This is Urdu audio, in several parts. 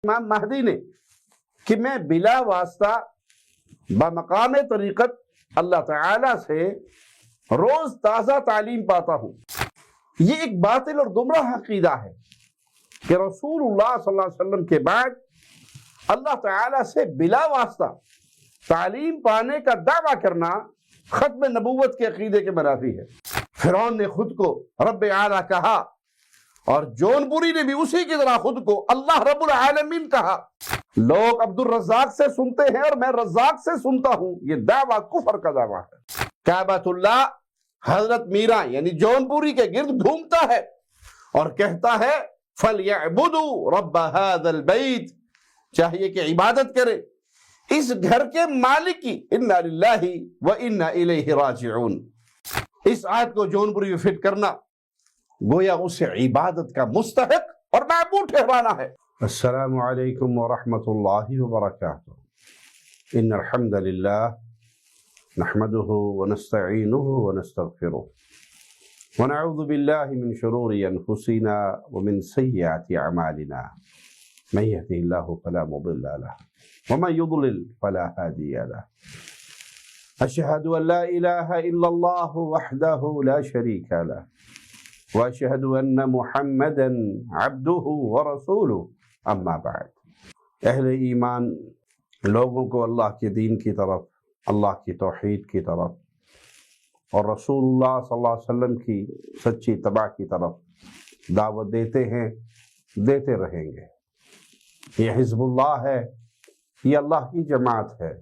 امام مہدی نے کہ میں بلا واسطہ بمقام طریقت اللہ تعالی سے روز تازہ تعلیم پاتا ہوں۔ یہ ایک باطل اور گمراہ عقیدہ ہے کہ رسول اللہ صلی اللہ علیہ وسلم کے بعد اللہ تعالی سے بلا واسطہ تعلیم پانے کا دعویٰ کرنا ختم نبوت کے عقیدے کے منافی ہے۔ فرعون نے خود کو رب اعلیٰ کہا اور جون پوری نے بھی اسی کی طرح خود کو اللہ رب العالمین کہا۔ لوگ عبد الرزاق سے سنتے ہیں اور میں رزاق سے سنتا ہوں، یہ دعویٰ کفر کا دعویٰ ہے۔ کعبۃ اللہ حضرت میرا یعنی جون پوری کے گرد گھومتا ہے اور کہتا ہے فَلْيَعْبُدُوا رَبَّ هَذَا الْبَيْتِ، چاہیے کہ عبادت کرے اس گھر کے مالک کی، اِنَّا لِلَّهِ وَإِنَّا إِلَيْهِ رَاجِعُونَ۔ اس آیت کو جون پوری میں فٹ کرنا گویا اسے عبادت کا مستحق اور معبود ٹھہرانا ہے۔ السلام علیکم ورحمۃ اللہ وبرکاتہ۔ ان الحمد للہ نحمده ونستعینه ونستغفره ونعوذ باللہ من شرور انفسنا ومن سیئات اعمالنا، من يهده الله فلا مضل له ومن يضلل فلا هادي له، اشهد ان لا اله الا الله وحده لا شريك له واشهد ان محمدا عبده ورسوله، اما بعد۔ اہل ایمان لوگوں کو اللہ کے دین کی طرف، اللہ کی توحید کی طرف اور رسول اللہ صلی اللہ علیہ وسلم کی سچی اتباع کی طرف دعوت دیتے ہیں، دیتے رہیں گے۔ یہ حزب اللہ ہے، یہ اللہ کی جماعت ہے۔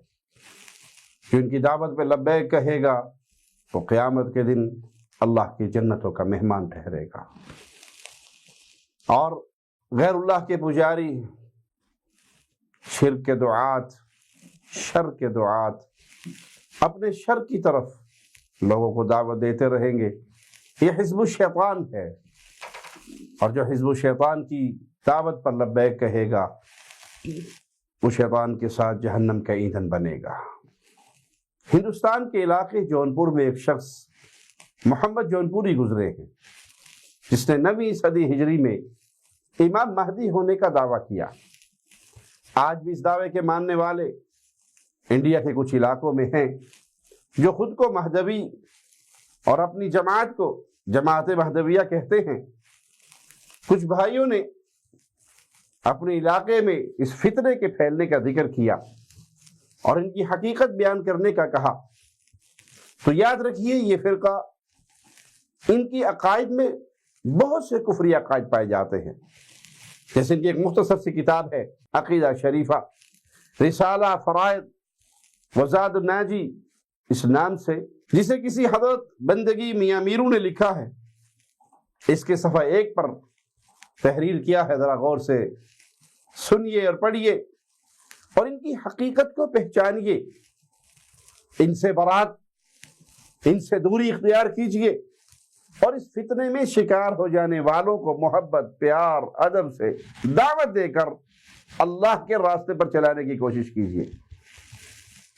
جو ان کی دعوت پہ لبیک کہے گا تو قیامت کے دن اللہ کی جنتوں کا مہمان ٹھہرے گا، اور غیر اللہ کے پجاری، شرک کے دعات، شر کے دعات اپنے شر کی طرف لوگوں کو دعوت دیتے رہیں گے۔ یہ حزب الشیطان ہے، اور جو حزب الشیطان کی دعوت پر لبیک کہے گا وہ شیطان کے ساتھ جہنم کا ایندھن بنے گا۔ ہندوستان کے علاقے جونپور میں ایک شخص محمد جون پوری گزرے ہیں، جس نے 9ویں صدی ہجری میں امام مہدی ہونے کا دعویٰ کیا۔ آج بھی اس دعوے کے ماننے والے انڈیا کے کچھ علاقوں میں ہیں جو خود کو مہدوی اور اپنی جماعت کو جماعت مہدویہ کہتے ہیں۔ کچھ بھائیوں نے اپنے علاقے میں اس فتنے کے پھیلنے کا ذکر کیا اور ان کی حقیقت بیان کرنے کا کہا، تو یاد رکھیے یہ فرقہ، ان کی عقائد میں بہت سے کفری عقائد پائے جاتے ہیں، جیسے ان کی ایک مختصر سی کتاب ہے عقیدہ شریفہ، رسالہ فرائض وزاد الناجی اس نام سے، جسے کسی حضرت بندگی میاں میرو نے لکھا ہے۔ اس کے صفحہ 1 پر تحریر کیا ہے، ذرا غور سے سنیے اور پڑھیے اور ان کی حقیقت کو پہچانیے، ان سے برات، ان سے دوری اختیار کیجیے، اور اس فتنے میں شکار ہو جانے والوں کو محبت، پیار، ادب سے دعوت دے کر اللہ کے راستے پر چلانے کی کوشش کیجیے۔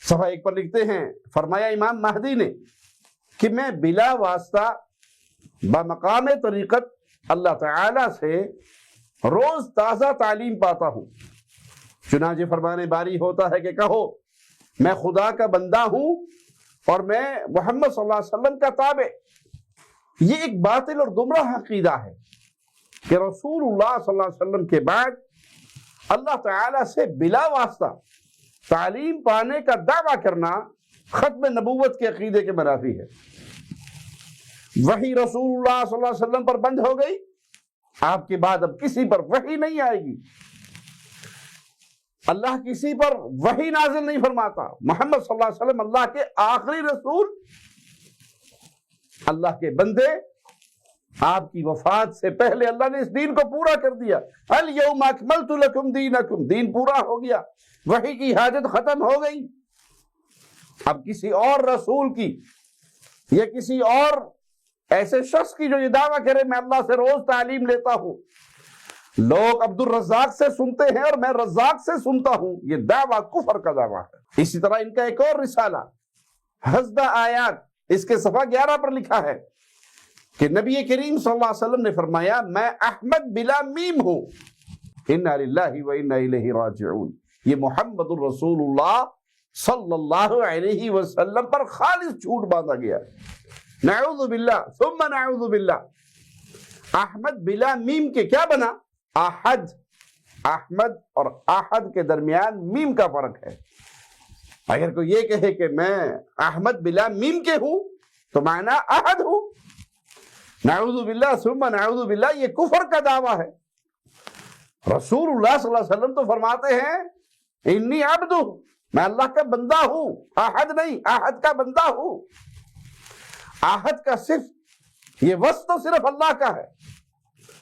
صفحہ 1 پر لکھتے ہیں، فرمایا امام مہدی نے کہ میں بلا واسطہ بمقام طریقت اللہ تعالی سے روز تازہ تعلیم پاتا ہوں، چنانچہ فرمان باری ہوتا ہے کہ کہو میں خدا کا بندہ ہوں اور میں محمد صلی اللہ علیہ وسلم کا تابع۔ یہ ایک باطل اور گمراہ عقیدہ ہے کہ رسول اللہ صلی اللہ علیہ وسلم کے بعد اللہ تعالی سے بلا واسطہ تعلیم پانے کا دعویٰ کرنا ختم نبوت کے عقیدے کے منافی ہے۔ وحی رسول اللہ صلی اللہ علیہ وسلم پر بند ہو گئی، آپ کے بعد اب کسی پر وحی نہیں آئے گی۔ اللہ کسی پر وحی نازل نہیں فرماتا۔ محمد صلی اللہ علیہ وسلم اللہ کے آخری رسول، اللہ کے بندے، آپ کی وفات سے پہلے اللہ نے اس دین کو پورا کر دیا۔ الیوم اکملت لکم دینکم، دین پورا ہو گیا، وحی کی حاجت ختم ہو گئی۔ اب کسی اور رسول کی یا کسی اور ایسے شخص کی جو یہ دعویٰ کرے میں اللہ سے روز تعلیم لیتا ہوں، لوگ عبد الرزاق سے سنتے ہیں اور میں رزاق سے سنتا ہوں، یہ دعویٰ کفر کا دعویٰ ہے۔ اسی طرح ان کا ایک اور رسالہ حسدہ آیات، اس کے صفحہ 11 پر لکھا ہے کہ نبی کریم صلی اللہ علیہ وسلم نے فرمایا میں احمد بلا میم ہوں، انا للہ و انا الیہ راجعون، یہ محمد الرسول اللہ صلی اللہ علیہ وسلم پر خالص جھوٹ باندھا گیا ہے۔ نعوذ باللہ ثم نعوذ باللہ۔ احمد بلا میم کے کیا بنا؟ احد۔ احمد اور احد کے درمیان میم کا فرق ہے۔ اگر کوئی یہ کہے کہ میں احمد بلا میم کے ہوں تو معنی احد ہوں۔ نعوذ باللہ ثم نعوذ باللہ، یہ کفر کا دعویٰ ہے۔ رسول اللہ صلی اللہ علیہ وسلم تو فرماتے ہیں انی عبد، میں اللہ کا بندہ ہوں، احد نہیں، احد کا بندہ ہوں۔ احد کا صرف یہ وصف تو صرف اللہ کا ہے۔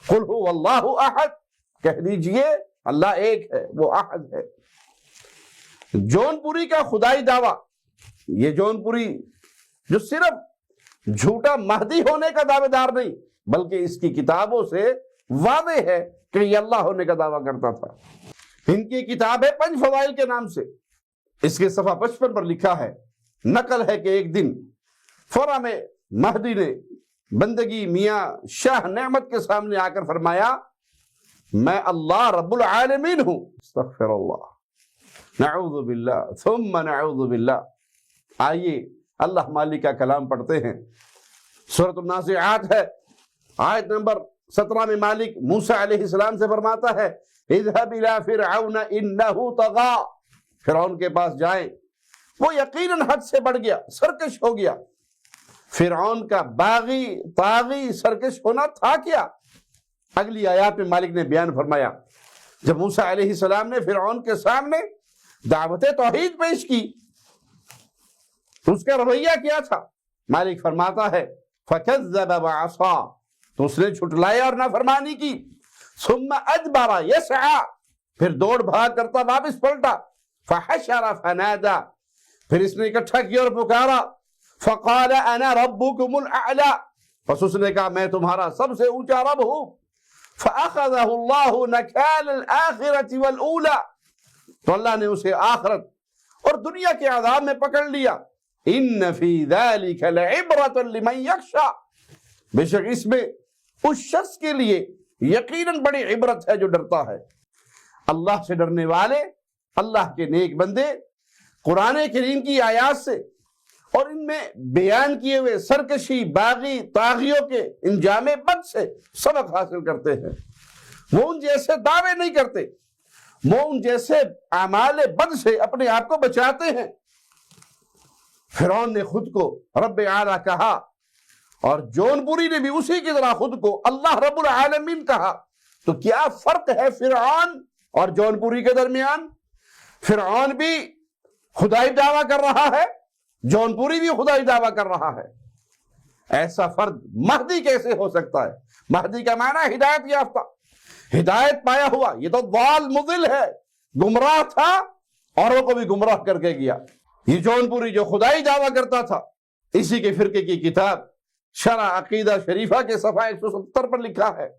قل هو اللہ احد، کہہ دیجئے اللہ ایک ہے، وہ احد ہے۔ جون پوری کا خدائی دعویٰ، یہ جون پوری جو صرف جھوٹا مہدی ہونے کا دعوے دار نہیں بلکہ اس کی کتابوں سے واضح ہے کہ یہ اللہ ہونے کا دعویٰ کرتا تھا۔ ان کی کتاب ہے پنج فضائل کے نام سے، اس کے صفحہ 55 پر لکھا ہے، نقل ہے کہ ایک دن فورا میں مہدی نے بندگی میاں شاہ نعمت کے سامنے آ کر فرمایا میں اللہ رب العالمین ہوں۔ استغفر اللہ، نعوذ باللہ ثم نعوذ باللہ۔ آئیے اللہ مالک کا کلام پڑھتے ہیں۔ سورۃ النازعات ہے، آیت نمبر 17 میں مالک موسیٰ علیہ السلام سے فرماتا ہے اذهب الى فرعون انه طغى، فرعون کے پاس جائیں، وہ یقیناً حد سے بڑھ گیا، سرکش ہو گیا۔ فرعون کا باغی طاغی سرکش ہونا تھا کیا؟ اگلی آیات میں مالک نے بیان فرمایا، جب موسیٰ علیہ السلام نے فرعون کے سامنے دعوت توحید پیش کی اس کا رویہ کیا تھا؟ مالک فرماتا ہے فَكَذَّبَ وَعَصَىٰ، تو اس نے جھٹلایا اور نافرمانی کی۔ ثُمَّ أَدْبَرَ يَسْعَىٰ، پھر دوڑ بھاگ کرتا واپس پلٹا۔ فَحَشَرَ فَنَادَىٰ، پھر اس نے اکٹھا کیا اور پکارا۔ فَقَالَ أَنَا رَبُّكُمُ الْأَعْلَىٰ، پس اس نے کہا میں تمہارا سب سے اونچا رب ہوں۔ فَأَخَذَهُ اللَّهُ نَكَالَ الْآخِرَةِ وَالْأُولَىٰ، تو اللہ نے اسے آخرت اور دنیا کے عذاب میں پکڑ لیا۔ إِنَّ فِي ذَلِكَ لَعِبْرَةً لِمَن يَخْشَىٰ، بے شک اس میں اس شخص کے لیے یقیناً بڑی عبرت ہے جو ڈرتا ہے۔ اللہ سے ڈرنے والے، اللہ کے نیک بندے قرآن کریم کی آیات سے اور ان میں بیان کیے ہوئے سرکشی باغی طاغیوں کے انجام بد سے سبق حاصل کرتے ہیں۔ وہ ان جیسے دعوے نہیں کرتے، وہ ان جیسے اعمال بد سے اپنے آپ کو بچاتے ہیں۔ فرعون نے خود کو رب اعلیٰ کہا اور جون پوری نے بھی اسی کی طرح خود کو اللہ رب العالمین کہا، تو کیا فرق ہے فرعون اور جون پوری کے درمیان؟ فرعون بھی خدائی دعویٰ کر رہا ہے، جون پوری بھی خدائی دعویٰ کر رہا ہے۔ ایسا فرد مہدی کیسے ہو سکتا ہے؟ مہدی کا معنی ہدایت یافتہ، ہدایت پایا ہوا، یہ تو ضال مضل ہے، گمراہ تھا اوروں کو بھی گمراہ کر کے گیا۔ یہ جون پوری جو خدائی دعویٰ کرتا تھا، اسی کے فرقے کی کتاب شرح عقیدہ شریفہ کے صفحہ 170 پر لکھا ہے،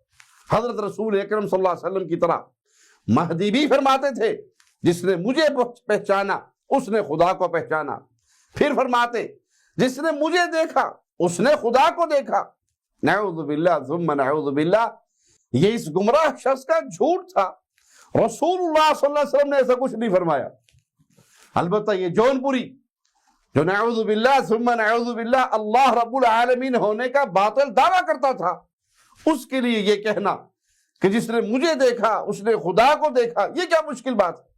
حضرت رسول اکرم صلی اللہ علیہ وسلم کی طرح مہدی بھی فرماتے تھے جس نے مجھے پہچانا اس نے خدا کو پہچانا، پھر فرماتے جس نے مجھے دیکھا اس نے خدا کو دیکھا۔ نعوذ باللہ ثم نعوذ باللہ، یہ اس گمراہ شخص کا جھوٹ تھا۔ رسول اللہ صلی اللہ علیہ وسلم نے ایسا کچھ نہیں فرمایا۔ البتہ یہ جون پوری جو نعوذ باللہ ثم نعوذ باللہ اللہ رب العالمین ہونے کا باطل دعویٰ کرتا تھا، اس کے لیے یہ کہنا کہ جس نے مجھے دیکھا اس نے خدا کو دیکھا، یہ کیا مشکل بات ہے؟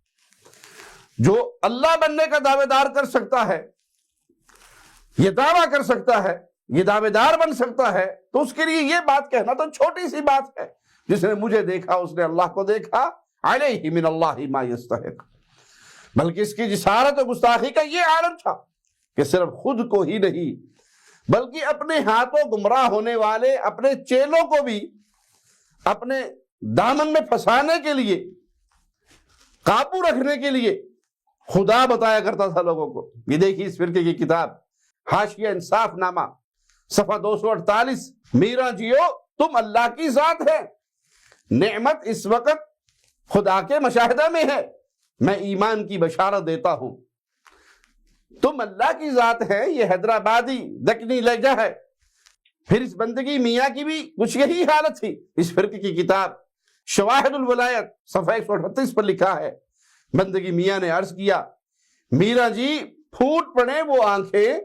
جو اللہ بننے کا دعوے دار کر سکتا ہے، یہ دعویٰ کر سکتا ہے، یہ دعوے دار بن سکتا ہے، تو اس کے لیے یہ بات کہنا تو چھوٹی سی بات ہے۔ جس نے مجھے دیکھا اس نے اللہ کو دیکھا، علیہ من اللہ ما یستحق۔ بلکہ اس کی جسارت و گستاخی کا یہ عالم تھا کہ صرف خود کو ہی نہیں بلکہ اپنے ہاتھوں گمراہ ہونے والے اپنے چیلوں کو بھی اپنے دامن میں پھنسانے کے لیے، قابو رکھنے کے لیے خدا بتایا کرتا تھا لوگوں کو۔ یہ دیکھیے اس فرقے کی کتاب حاشیہ انصاف نامہ صفحہ 248، میرا جیو تم اللہ کی ذات ہے، نعمت اس وقت خدا کے مشاہدہ میں ہے، میں ایمان کی بشارت دیتا ہوں۔ تم اللہ کی ذات ہے، یہ حیدرآبادی دکنی لہجہ ہے۔ پھر اس بندگی میاں کی بھی کچھ یہی حالت تھی۔ اس فرقے کی کتاب شواہد الولایت صفحہ 138 پر لکھا ہے، بندگی میاں نے عرض کیا، میرا جی پھوٹ پڑے وہ آنکھیں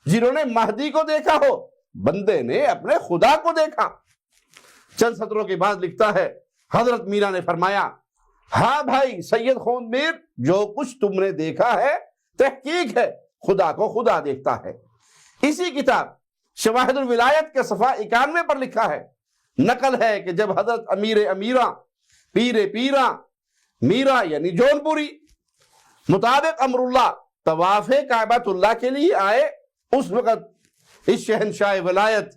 جنہوں نے مہدی کو دیکھا ہو، بندے نے اپنے خدا کو دیکھا۔ چند سطروں کے بعد لکھتا ہے، حضرت میرا نے فرمایا، ہاں بھائی سید خوند میر، جو کچھ تم نے دیکھا ہے تحقیق ہے، خدا کو خدا دیکھتا ہے۔ اسی کتاب شواہد الولایت کے صفحہ 91 پر لکھا ہے، نقل ہے کہ جب حضرت امیر امیراں پیر پیراں میرا یعنی جون پوری مطابق امر اللہ طواف کعبۃ اللہ کے لیے آئے، اس وقت اس شہنشاہ ولایت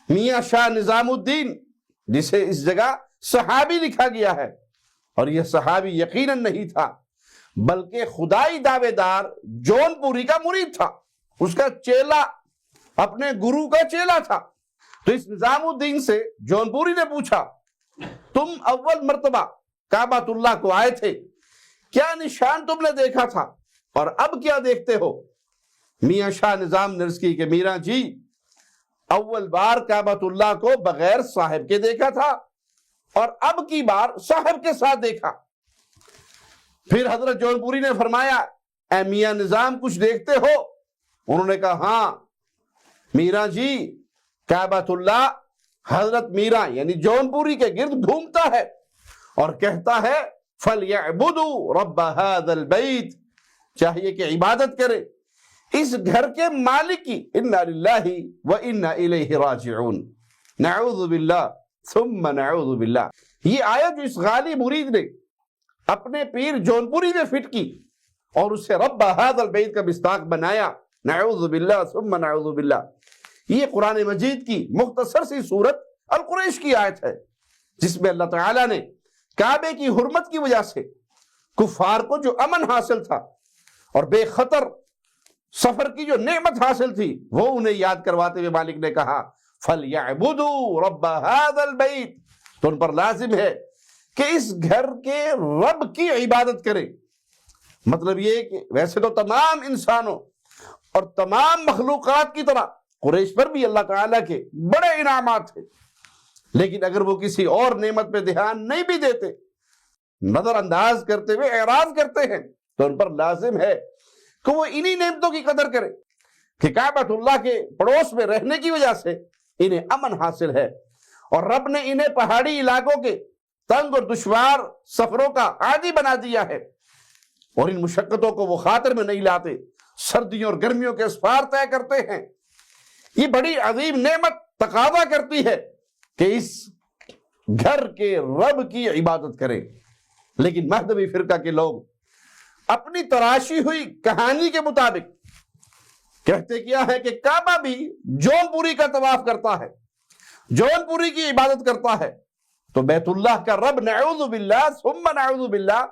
میاں شاہ نظام الدین، جسے اس جگہ صحابی لکھا گیا ہے، اور یہ صحابی یقیناً نہیں تھا بلکہ خدائی دعوے دار جون پوری کا مرید تھا، اس کا چیلا، اپنے گرو کا چیلا تھا۔ تو اس نظام الدین سے جون پوری نے پوچھا، تم اول مرتبہ کعبۃ اللہ کو آئے تھے، کیا نشان تم نے دیکھا تھا اور اب کیا دیکھتے ہو؟ میاں شاہ نظام نے عرض کی کہ میرا جی اول بار کعبۃ اللہ کو بغیر صاحب کے دیکھا تھا اور اب کی بار صاحب کے ساتھ دیکھا۔ پھر حضرت جون پوری نے فرمایا، اے میاں نظام کچھ دیکھتے ہو؟ انہوں نے کہا ہاں میرا جی، کعبۃ اللہ حضرت میرا یعنی جون پوری کے گرد گھومتا ہے اور کہتا ہے فَلْيَعْبُدُوا رَبَّ هَذَا الْبَيْتِ، چاہیے کہ عبادت کرے اس گھر کے مالک کی، اِنَّا لِلَّهِ وَإِنَّا إِلَيْهِ رَاجِعُونَ، نعوذ باللہ ثم نعوذ باللہ۔ یہ آیت جو اس غالی مرید نے اپنے پیر جون پوری میں فٹ کی اور اسے رب هذا البیت کا مصداق بنایا، نعوذ باللہ ثم نعوذ باللہ، یہ قرآن مجید کی مختصر سی سورت القریش کی آیت ہے، جس میں اللہ تعالیٰ نے کعبے کی حرمت کی وجہ سے کفار کو جو امن حاصل تھا اور بے خطر سفر کی جو نعمت حاصل تھی وہ انہیں یاد کرواتے ہوئے مالک نے کہا فَلْيَعْبُدُوا رَبَّ هَذَا الْبَيْتِ، تو ان پر لازم ہے کہ اس گھر کے رب کی عبادت کرے۔ مطلب یہ کہ ویسے تو تمام انسانوں اور تمام مخلوقات کی طرح قریش پر بھی اللہ تعالیٰ کے بڑے انعامات تھے، لیکن اگر وہ کسی اور نعمت پہ دھیان نہیں بھی دیتے، نظر انداز کرتے ہوئے اعراض کرتے ہیں، تو ان پر لازم ہے کہ وہ انہی نعمتوں کی قدر کرے کہ کعبۃ اللہ کے پڑوس میں رہنے کی وجہ سے انہیں امن حاصل ہے، اور رب نے انہیں پہاڑی علاقوں کے تنگ اور دشوار سفروں کا عادی بنا دیا ہے، اور ان مشقتوں کو وہ خاطر میں نہیں لاتے، سردیوں اور گرمیوں کے اسفار طے کرتے ہیں۔ یہ بڑی عظیم نعمت تقاضا کرتی ہے کہ اس گھر کے رب کی عبادت کریں، لیکن مہدوی فرقہ کے لوگ اپنی تراشی ہوئی کہانی کے مطابق کہتے کیا ہے کہ کعبہ بھی جون پوری کا طواف کرتا ہے، جون پوری کی عبادت کرتا ہے، تو بیت اللہ کا رب نعوذ باللہ ثم نعوذ باللہ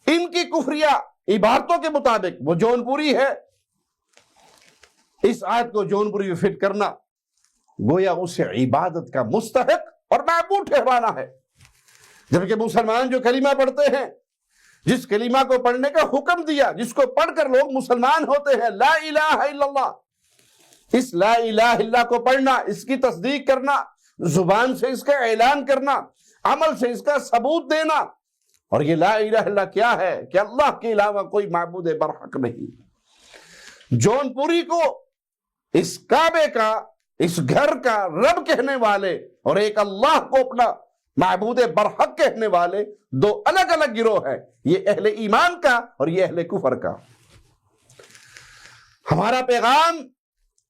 ان کی کفریہ عبارتوں کے مطابق وہ جون پوری ہے۔ اس آیت کو جون پوری میں فٹ کرنا گویا اسے عبادت کا مستحق اور معبود ٹھہرانا ہے، جبکہ مسلمان جو کلمہ پڑھتے ہیں، جس کلمہ کو پڑھنے کا حکم دیا، جس کو پڑھ کر لوگ مسلمان ہوتے ہیں، لا الہ الا اللہ، اس لا الہ الا کو پڑھنا، اس کی تصدیق کرنا، زبان سے اس کا اعلان کرنا، عمل سے اس کا ثبوت دینا، اور یہ لا الہ الا کیا ہے کہ اللہ کے علاوہ کوئی معبود برحق نہیں۔ جون پوری کو اس کعبے کا، اس گھر کا رب کہنے والے اور ایک اللہ کو اپنا معبود برحق کہنے والے دو الگ الگ گروہ ہیں، یہ اہل ایمان کا اور یہ اہل کفر کا۔ ہمارا پیغام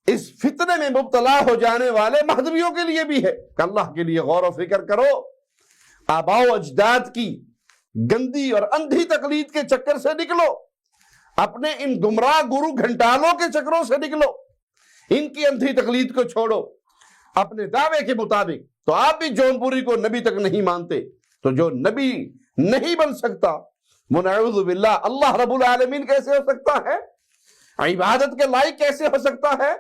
اس فتنے میں مبتلا ہو جانے والے مہدویوں کے لیے بھی ہے کہ اللہ کے لیے غور و فکر کرو، آباء و اجداد کی گندی اور اندھی تقلید کے چکر سے نکلو، اپنے ان گمراہ گرو گھنٹالوں کے چکروں سے نکلو، ان کی اندھی تقلید کو چھوڑو اپنے دعوے کے مطابق۔ تو آپ بھی جون پوری کو نبی تک نہیں مانتے، تو جو نبی نہیں بن سکتا وہ نعوذ باللہ اللہ رب العالمین کیسے ہو سکتا ہے؟ عبادت کے لائق کیسے ہو سکتا ہے؟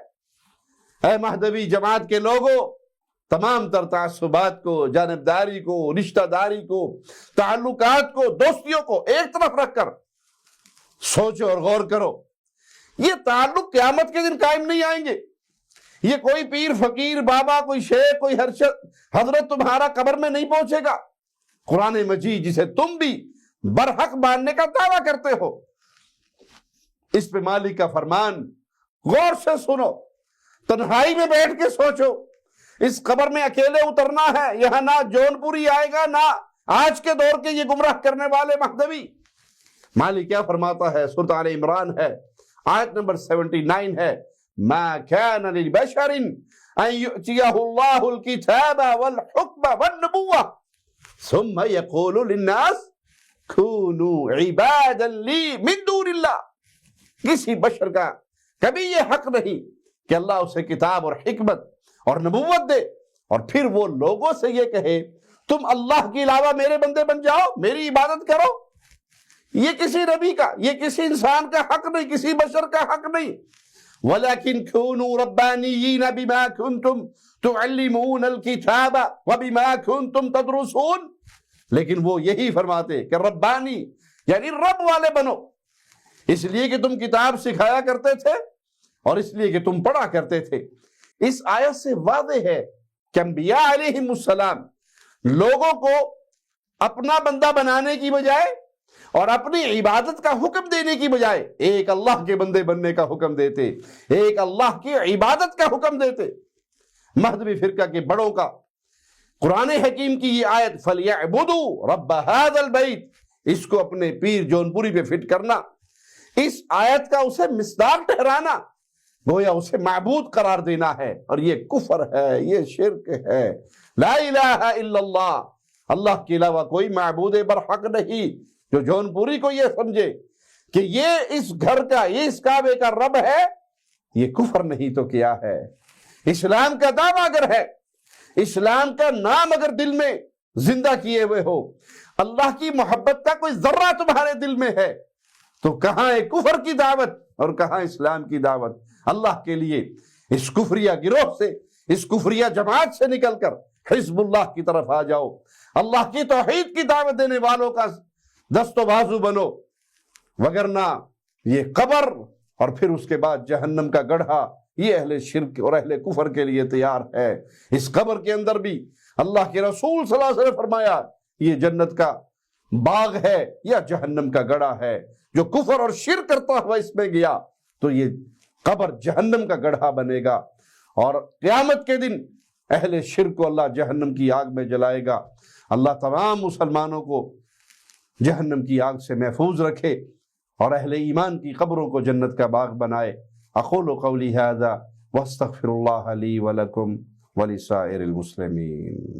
اے مہدوی جماعت کے لوگوں، تمام تر تعصبات کو، جانبداری کو، رشتہ داری کو، تعلقات کو، دوستیوں کو ایک طرف رکھ کر سوچو اور غور کرو، یہ تعلق قیامت کے دن قائم نہیں آئیں گے۔ یہ کوئی پیر فقیر بابا، کوئی شیخ، کوئی حضرت تمہارا قبر میں نہیں پہنچے گا، قرآن مجید جسے تم بھی برحق ماننے کا دعویٰ کرتے ہو، اس پہ مالک کا فرمان غور سے سنو، تنہائی میں بیٹھ کے سوچو۔ اس قبر میں اکیلے اترنا ہے، یہاں نہ جون پوری آئے گا نہ آج کے دور کے یہ گمراہ کرنے والے مہدوی۔ مالک کیا فرماتا ہے؟ سورۃ آل عمران ہے، آیت نمبر 79 ہے، ما كان لبشر ان يؤتيه الله الكتاب والحكم والنبوة ثم يقول للناس كونوا عبادا لي من دون الله۔ کسی بشر کا کبھی یہ حق نہیں کہ اللہ اسے کتاب اور حکمت اور نبوت دے اور پھر وہ لوگوں سے یہ کہے تم اللہ کے علاوہ میرے بندے بن جاؤ، میری عبادت کرو۔ یہ کسی نبی کا، یہ کسی انسان کا حق نہیں، کسی بشر کا حق نہیں۔ وَلَكِنْ كُونُوا رَبَّانِيِّينَ بِمَا كُنْتُمْ تُعَلِّمُونَ الْكِتَابَ وَبِمَا كُنْتُمْ تَدْرُسُونَ، لیکن وہ یہی فرماتے کہ ربانی یعنی رب والے بنو، اس لیے کہ تم کتاب سکھایا کرتے تھے اور اس لیے کہ تم پڑھا کرتے تھے۔ اس آیت سے واضح ہے کہ انبیاء علیہم السلام لوگوں کو اپنا بندہ بنانے کی بجائے اور اپنی عبادت کا حکم دینے کی بجائے ایک اللہ کے بندے بننے کا حکم دیتے، ایک اللہ کی عبادت کا حکم دیتے۔ مہدوی فرقہ کے بڑوں کا قرآن حکیم کی یہ آیت فَلْيَعْبُدُوا رَبَّ هَذَا الْبَيْتِ، اس کو اپنے پیر جون پوری پہ فٹ کرنا، اس آیت کا اسے مصداق ٹھہرانا، گویا اسے معبود قرار دینا ہے، اور یہ کفر ہے، یہ شرک ہے۔ لا الہ الا اللہ، اللہ کے علاوہ کوئی معبود برحق نہیں۔ جو جون پوری کو یہ سمجھے کہ یہ اس گھر کا، یہ اس کعبے کا رب ہے، یہ کفر نہیں تو کیا ہے؟ اسلام کا دعویٰ اگر ہے، اسلام کا نام اگر دل میں زندہ کیے ہوئے ہو، اللہ کی محبت کا کوئی ذرہ تمہارے دل میں ہے، تو کہاں ہے کفر کی دعوت اور کہاں اسلام کی دعوت؟ اللہ کے لیے اس کفریہ گروہ سے، اس کفریہ جماعت سے نکل کر حزب اللہ کی طرف آ جاؤ، اللہ کی توحید کی دعوت دینے والوں کا دست و بازو بنو، وگرنہ یہ قبر اور پھر اس کے بعد جہنم کا گڑھا یہ اہل شرک اور اہل کفر کے لیے تیار ہے۔ اس قبر کے اندر بھی اللہ کے رسول صلی اللہ علیہ وسلم نے فرمایا یہ جنت کا باغ ہے یا جہنم کا گڑھا ہے۔ جو کفر اور شرک کرتا ہوا اس میں گیا تو یہ قبر جہنم کا گڑھا بنے گا، اور قیامت کے دن اہل شرک کو اللہ جہنم کی آگ میں جلائے گا۔ اللہ تمام مسلمانوں کو جہنم کی آگ سے محفوظ رکھے اور اہل ایمان کی قبروں کو جنت کا باغ بنائے۔ اقول قولی ھذا واستغفر اللہ لی ولکم ولسائر المسلمین۔